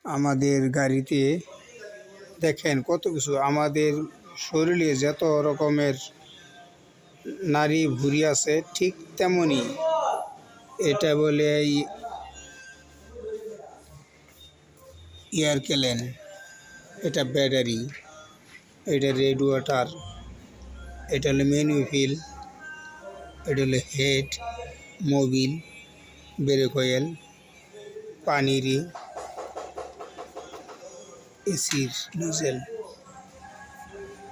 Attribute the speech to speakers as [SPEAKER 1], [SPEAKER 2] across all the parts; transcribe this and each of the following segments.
[SPEAKER 1] আমাদের গাড়িতে দেখেন কত কিছু, আমাদের শরীরে যত রকমের নাড়ি ভুঁড়ি আছে ঠিক তেমনি এটা বলে এয়ার কেলেন, এটা ব্যাটারি, এটা রেড ওয়াটার, এটা হলো ম্যানুফিল, এটা হলো হেড, মোবিল, ব্রেক অয়েল, পানিরি, এসির ডিজেল,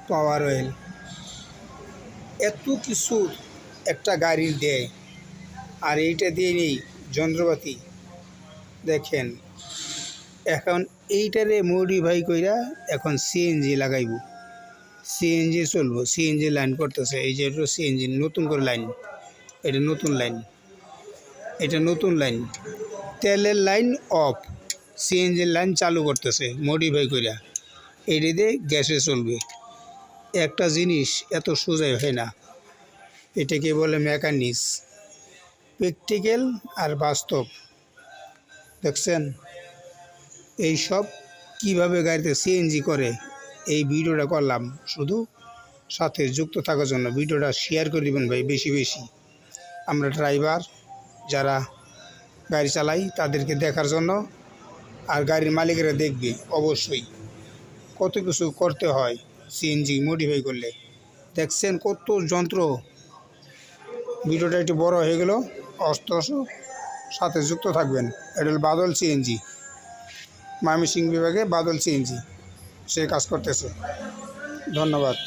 [SPEAKER 1] পাওয়ার অয়েল, এত কিছু একটা গাড়ির দেয়। আর এইটা দিয়ে নেই যন্ত্রপাতি দেখেন। এখন এইটারে মডিফাই কইরা এখন সিএনজি লাগাইব, সিএনজি চলবো, সিএনজি লাইন করতেছে। এই যে সিএনজি নতুন করে লাইন, এটা নতুন লাইন, এটা নতুন লাইন, তেলের লাইন অফ, সিএনজির লাইন চালু করতেছে মডিফাই কইরা। এইটা দিয়ে গ্যাসে চলবে। একটা জিনিস এত সোজাই হয় না, এটাকে বলে মেকানিক্স, প্র্যাকটিক্যাল আর বাস্তব। দেখছেন এই সব কীভাবে গাড়িতে সিএনজি করে, এই ভিডিওটা করলাম শুধু সাথে যুক্ত থাকার জন্য। ভিডিওটা শেয়ার করে দেবেন ভাই বেশি বেশি। আমরা ড্রাইভার যারা গাড়ি চালাই তাদেরকে দেখার জন্য, আর গাড়ির মালিকেরা দেখবে অবশ্যই কত কিছু করতে হয় সিএনজি মডিফাই করলে। দেখছেন কত যন্ত্র। ভিডিওটা একটু বড় হয়ে গেল, অস্ত্র সাথে যুক্ত থাকবেন। এটা হল বাদল সিএনজি, ময়মনসিংহ বিভাগে বাদল সিএনজি, সে কাজ করতেছে। ধন্যবাদ।